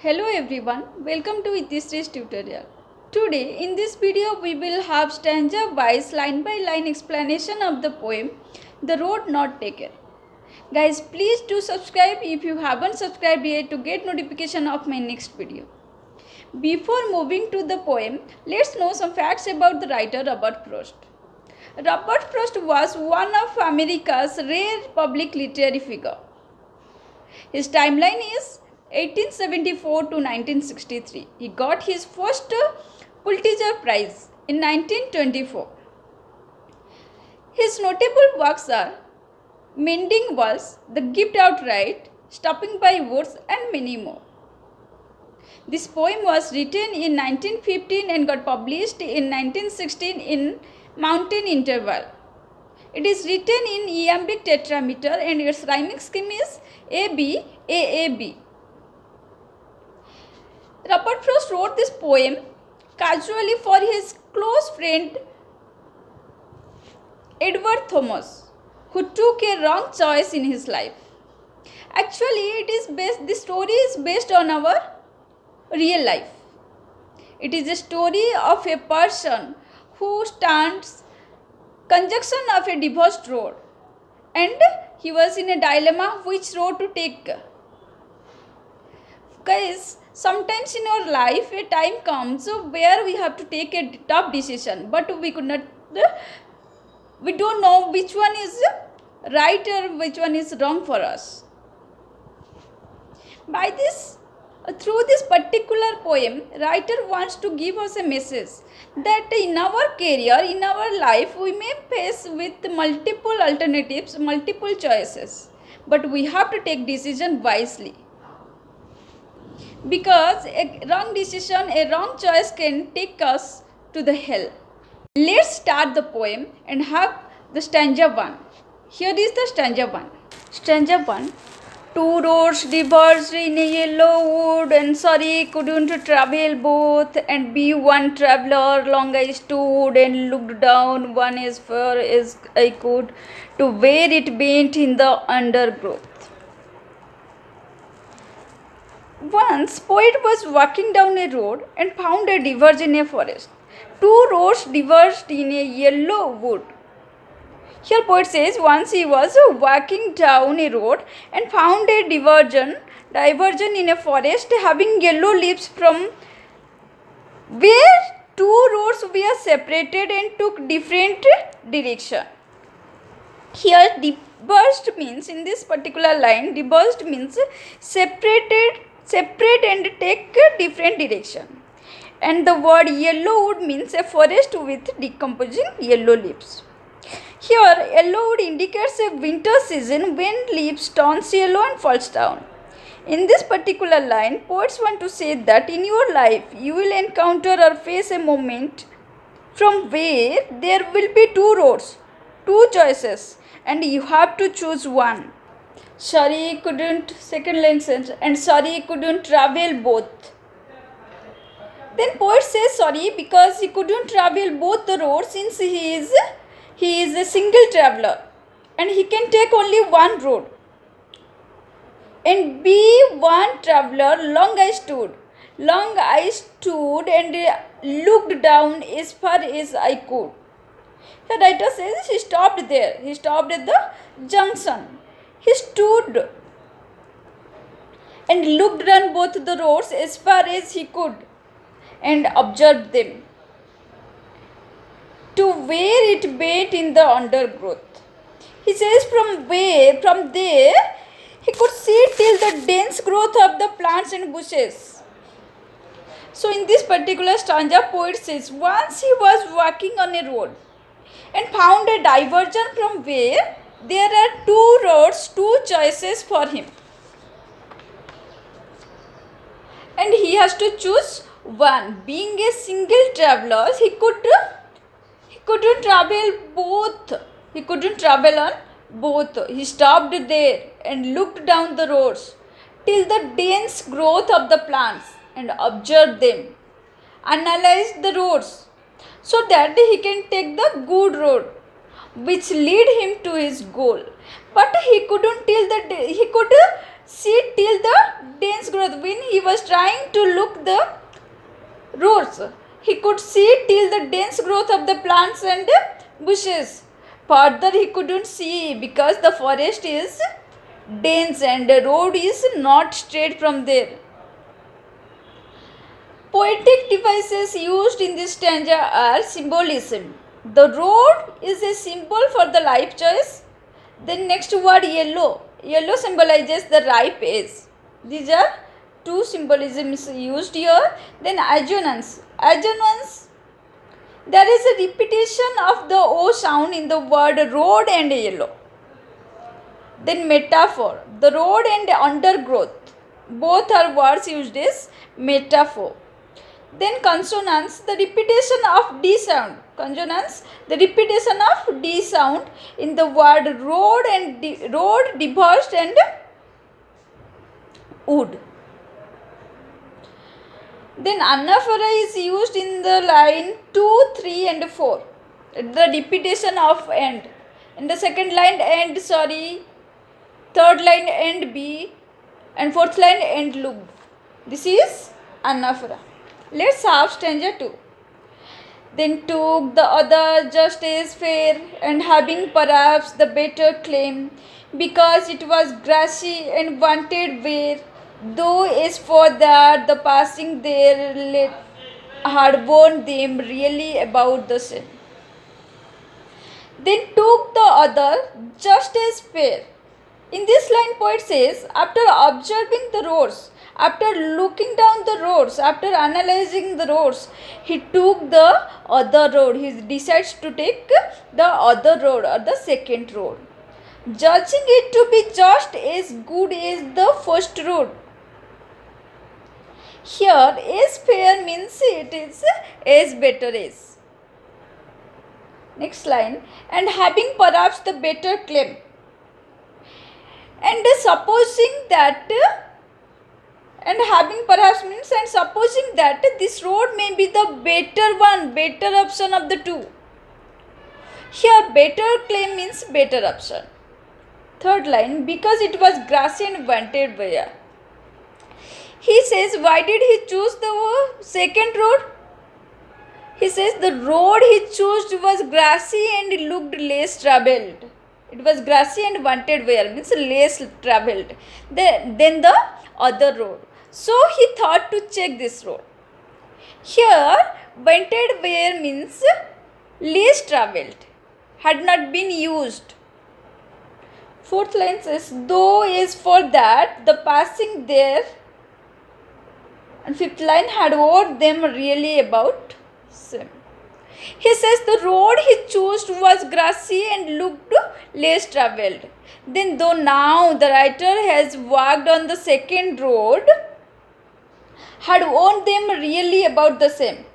Hello everyone, welcome to Itishree's tutorial. Today in this video we will have stanza wise line by line explanation of the poem The Road Not Taken. Guys, please do subscribe if you haven't subscribed yet to get notification of my next video. Before moving to the poem, let's know some facts about the writer Robert Frost. Robert Frost was one of America's rare public literary figure. His timeline is 1874 to 1963. He got his first Pulitzer Prize in 1924. His notable works are Mending Walls, The Gift Outright, Stopping by Woods, and many more. This poem was written in 1915 and got published in 1916 in Mountain Interval. It is written in iambic tetrameter and its rhyming scheme is AB, AAB. Robert Frost wrote this poem casually for his close friend Edward Thomas, who took a wrong choice in his life. Actually, this story is based on our real life. It is a story of a person who stands conjunction of a divorced road, and he was in a dilemma which road to take. Guys, sometimes in our life a time comes where we have to take a tough decision, but we don't know which one is right or which one is wrong for us. Through this particular poem, writer wants to give us a message that in our career, in our life, we may face with multiple alternatives, multiple choices, but we have to take decision wisely. Because a wrong decision, a wrong choice can take us to the hell. Let's start the poem and have the stanza 1. Here is the stanza 1. Stanza 1. Two roads diverged in a yellow wood, and sorry couldn't travel both, and be one traveller. Long I stood and looked down, one as far as I could, to where it bent in the undergrowth. Once poet was walking down a road and found a diverge in a forest. Two roads diverged in a yellow wood. Here poet says once he was walking down a road and found a diversion in a forest having yellow leaves, from where two roads were separated and took different direction. Here diverged means, in this particular line, diverged means separate and take a different direction. And the word yellow wood means a forest with decomposing yellow leaves. Here, yellow wood indicates a winter season when leaves turns yellow and falls down. In this particular line, poets want to say that in your life, you will encounter or face a moment from where there will be two roads, two choices, and you have to choose one. Sorry couldn't travel both. Then poet says sorry because he couldn't travel both the roads, since he is a single traveler and he can take only one road. And be one traveler, long I stood and looked down as far as I could. The writer says he stopped there. He stopped at the junction. He stood and looked down both the roads as far as he could and observed them, to where it bent in the undergrowth. He says from there he could see till the dense growth of the plants and bushes. So in this particular stanza, poet says once he was walking on a road and found a diversion from where there are two roads, two choices for him, and he has to choose one. Being a single traveler, he couldn't travel both. He couldn't travel on both. He stopped there and looked down the roads till the dense growth of the plants and observed them, analyzed the roads, so that he can take the good road which lead him to his goal. But he could see till the dense growth. When he was trying to look the roads. He could see till the dense growth of the plants and bushes. Further he couldn't see because the forest is dense and the road is not straight from there. Poetic devices used in this stanza are symbolism. The road is a symbol for the life choice. Then next word yellow. Yellow symbolizes the ripe age. These are two symbolisms used here. Then assonance. Assonance, there is a repetition of the O sound in the word road and yellow. Then metaphor. The road and undergrowth. Both are words used as metaphor. Then consonance, the repetition of D sound. Consonance, the repetition of D sound in the word road and road, divorced and wood. Then anaphora is used in the line 2, 3 and 4. The repetition of end. In the second line end, third line end B and fourth line end loop. This is anaphora. Let's have stanza 2. Then took the other just as fair and having perhaps the better claim, because it was grassy and wanted where, though as for that the passing there had borne them really about the same. Then took the other just as fair. In this line poet says, after observing the roads, after looking down the roads, after analyzing the roads, he took the other road. He decides to take the other road or the second road, judging it to be just as good as the first road. Here, as fair means it is as better as. Next line, and having perhaps the better claim. And supposing that, and having perhaps means and supposing that this road may be the better one, better option of the two. Here, better claim means better option. Third line, because it was grassy and wanted where. He says, why did he choose the second road? He says the road he chose was grassy and it looked less travelled. It was grassy and wanted where means less travelled than the other road. So he thought to check this road. Here, wanted where means less travelled, had not been used. Fourth line says, though as for that the passing there, and fifth line had over them really about same. He says the road he chose was grassy and looked less travelled. Then though now the writer has walked on the second road, had owned them really about the same.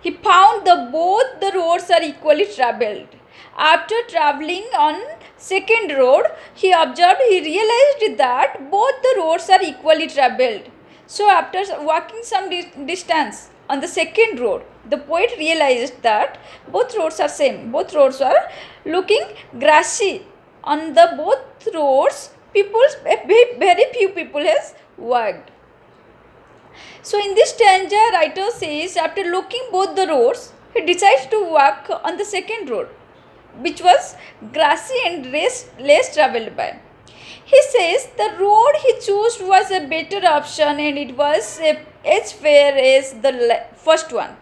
He found both the roads are equally travelled. After travelling on second road, he realized that both the roads are equally travelled. So after walking some distance on the second road, the poet realized that both roads are same. Both roads are looking grassy. On the both roads, very few people has walked. So in this stanza, writer says after looking both the roads, he decides to walk on the second road, which was grassy and less travelled by. He says the road he chose was a better option and it was as fair as the first one.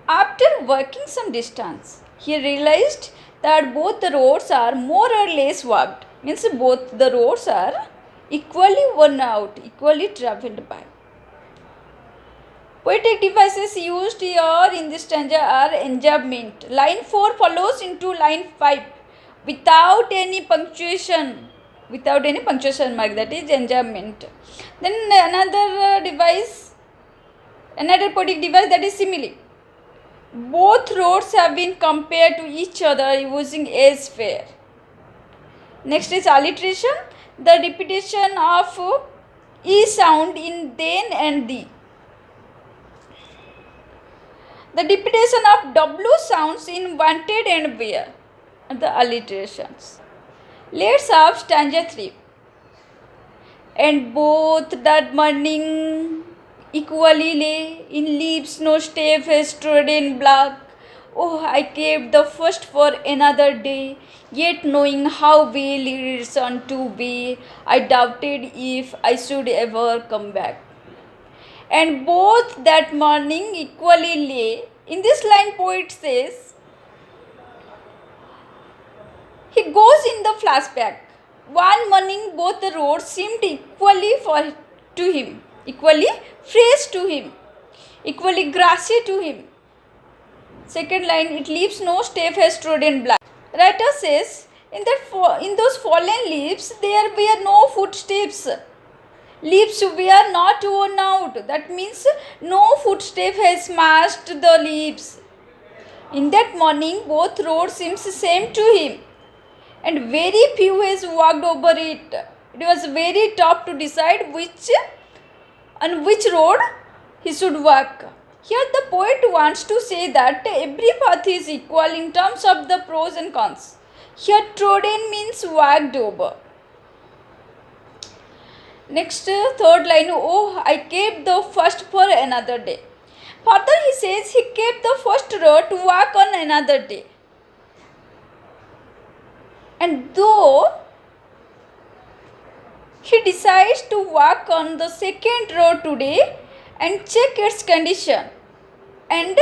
After walking some distance, he realized that both the roads are more or less walked. Means both the roads are equally worn out, equally travelled by. Poetic devices used here in this stanza are enjambment. Line 4 follows into line 5 without any punctuation mark, that is enjambment. Then another poetic device, that is simile. Both roads have been compared to each other using as fair. Next is alliteration, the repetition of E sound in then and the. The repetition of W sounds in wanted and where. the alliterations. Let's have stanza 3. And both that morning equally lay in leaves, no step has trodden black. Oh, I kept the first for another day, yet knowing how well it's unto be, I doubted if I should ever come back. And both that morning equally lay. In this line, poet says, he goes in the flashback. One morning, both the roads seemed to him, equally fresh to him, equally grassy to him. Second line, it leaves no step has trodden black. Writer says, in those fallen leaves, there were no footsteps. Leaves were not worn out. That means no footstep has smashed the leaves. In that morning, both roads seems same to him, and very few has walked over it. It was very tough to decide which road he should walk. Here the poet wants to say that every path is equal in terms of the pros and cons. Here trodden means walked over. Next, third line, oh, I kept the first for another day. Further he says he kept the first road to walk on another day. And though he decides to walk on the second road today and check its condition, and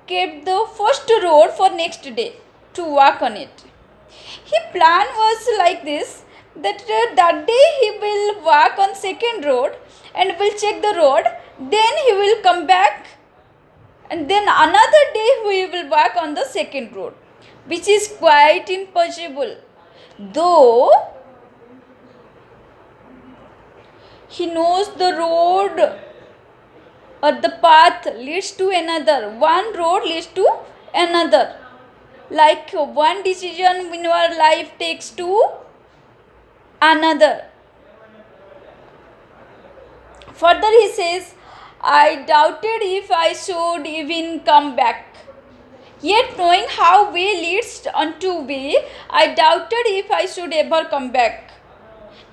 kept the first road for next day to walk on it. His plan was like this, that that day he will walk on second road and will check the road, then he will come back, and then another day he will walk on the second road, which is quite impossible. Though he knows the road or the path leads to another, one road leads to another, like one decision in your life takes to another. Further he says, I doubted if I should even come back. Yet knowing how way leads unto way, I doubted if I should ever come back.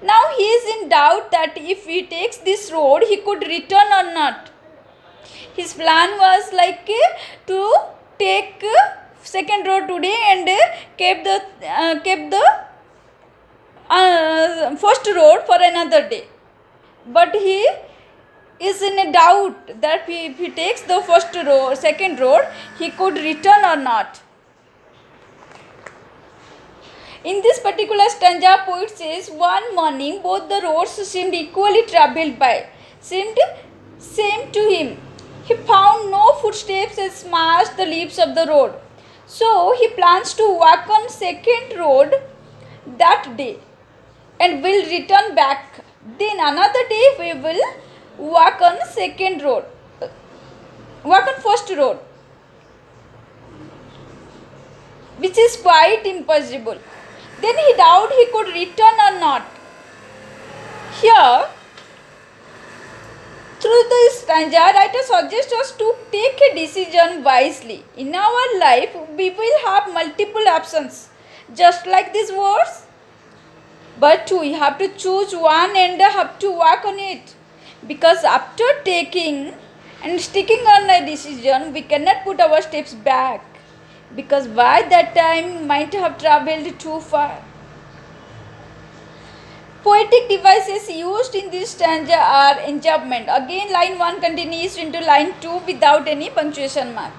Now he is in doubt that if he takes this road, he could return or not. His plan was like to take second road today and kept the first road for another day. But he is in a doubt that if he takes the second road, he could return or not. In this particular stanza, poet says, one morning both the roads seemed equally travelled by, seemed same to him. He found no footsteps and smashed the leaves of the road. So he plans to walk on second road that day and will return back. Then another day we will walk on second road, walk on first road, which is quite impossible. Then he doubted he could return or not. Here, through this stanza, writer suggests us to take a decision wisely. In our life, we will have multiple options, just like these words. But we have to choose one and have to work on it. Because after taking and sticking on a decision, we cannot put our steps back. Because by that time, might have travelled too far. Poetic devices used in this stanza are enjambment. Again, line 1 continues into line 2 without any punctuation mark.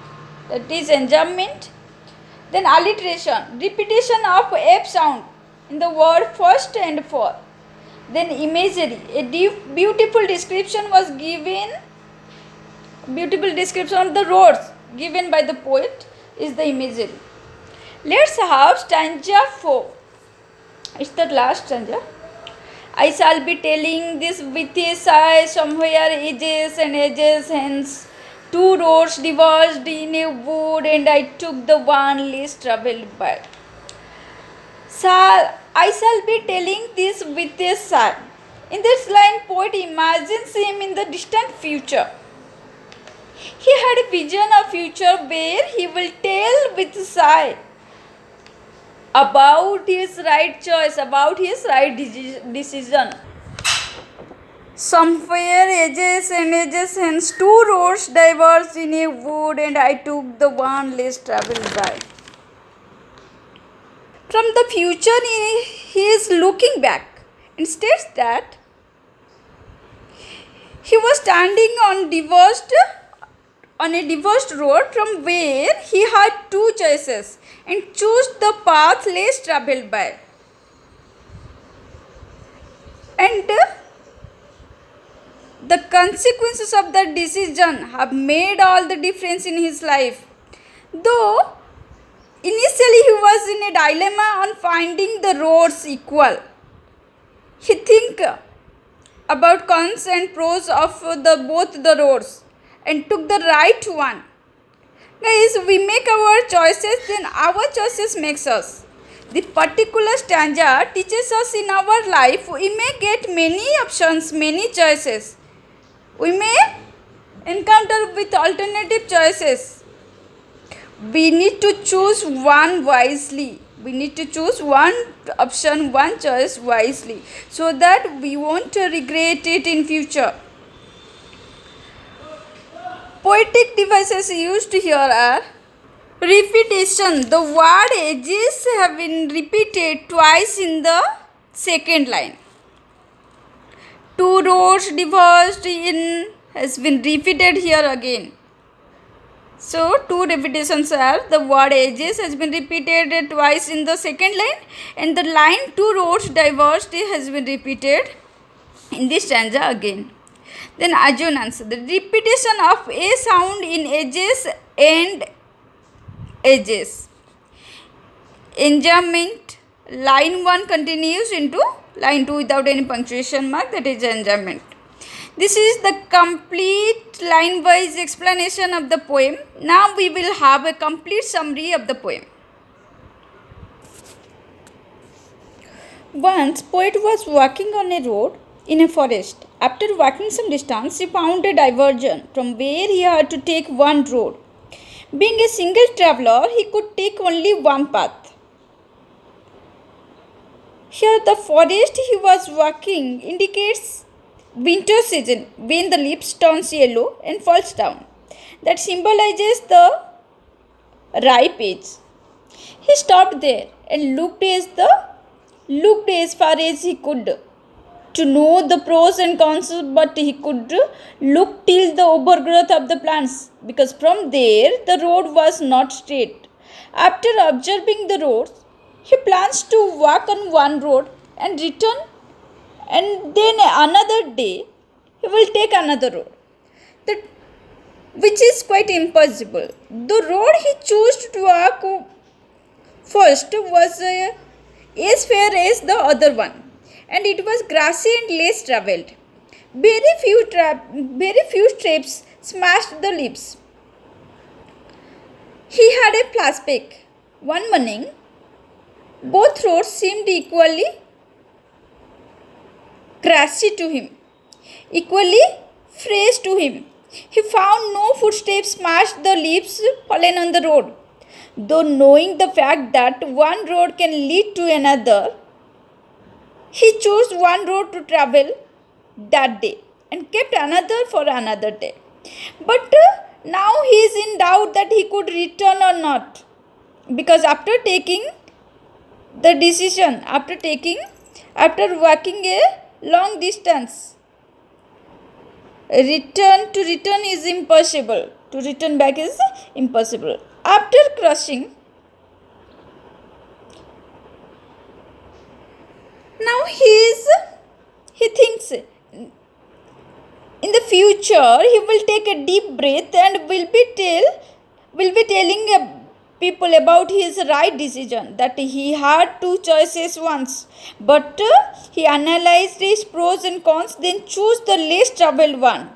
That is enjambment. Then alliteration, repetition of F sound in the word first and for. Then imagery, a beautiful description was given, beautiful description of the roads given by the poet is the imagery. Let's have stanza 4. It's the last stanza. I shall be telling this with a sigh, somewhere ages and ages hence. Two roads diverged in a wood, and I took the one least travelled by. I shall be telling this with a sigh. In this line, poet imagines him in the distant future. He had a vision of future where he will tell with a sigh. about his right choice, about his right decision. Somewhere edges and edges hence two roads diverged in a wood, and I took the one less traveled by. From the future he is looking back and states that he was standing on a diverged road from where he had two choices and chose the path less traveled by. And the consequences of that decision have made all the difference in his life. Though initially he was in a dilemma on finding the roads equal, he think about cons and pros of both the roads and took the right one. Guys, we make our choices, then our choices makes us. The particular stanza teaches us in our life we may get many options, many choices. We may encounter with alternative choices. We need to choose one wisely. We need to choose one option, one choice wisely, so that we won't regret it in future. Poetic devices used here are repetition. The word edges have been repeated twice in the second line. Two roads diverged in has been repeated here again. So, two repetitions are the word edges has been repeated twice in the second line, and the line two roads diverged has been repeated in this stanza again. Then assonance, the repetition of a sound in edges and edges. Enjambment, line 1 continues into line 2 without any punctuation mark, that is enjambment. This is the complete line-wise explanation of the poem. Now we will have a complete summary of the poem. Once, poet was walking on a road in a forest. After walking some distance, he found a diversion from where he had to take one road. Being a single traveler, he could take only one path. Here, the forest he was walking indicates winter season, when the leaves turns yellow and falls down. That symbolizes the ripe age. He stopped there and looked as far as he could to know the pros and cons, but he could look till the overgrowth of the plants, because from there the road was not straight. After observing the roads, he plans to walk on one road and return, and then another day he will take another road, which is quite impossible. The road he chose to walk first was as fair as the other one, and it was grassy and less travelled. Very few steps smashed the leaves. He had a flashback. One morning, both roads seemed equally grassy to him, equally fresh to him. He found no footsteps smashed the leaves fallen on the road. Though knowing the fact that one road can lead to another, he chose one road to travel that day and kept another for another day. But now he is in doubt that he could return or not, because after taking the decision, after walking a long distance, return is impossible. To return back is impossible. After crossing, now he thinks in the future he will take a deep breath and will be telling people about his right decision, that he had two choices once, but he analyzed his pros and cons, then chose the less traveled one.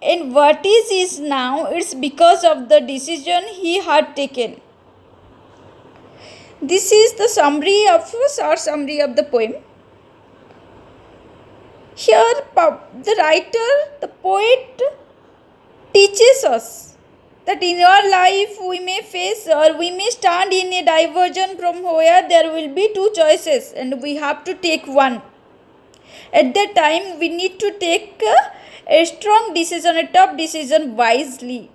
And what is now, it's because of the decision he had taken. This is the short summary of the poem. Here the poet teaches us that in your life we may face or we may stand in a diversion from where there will be two choices and we have to take one. At that time we need to take a strong decision, a tough decision wisely.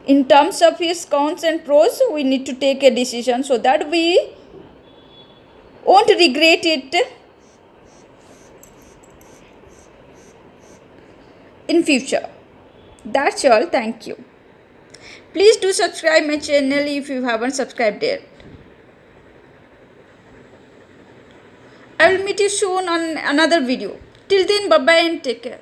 In terms of its cons and pros, we need to take a decision so that we won't regret it in future. That's all. Thank you. Please do subscribe my channel if you haven't subscribed yet. I will meet you soon on another video. Till then, bye bye and take care.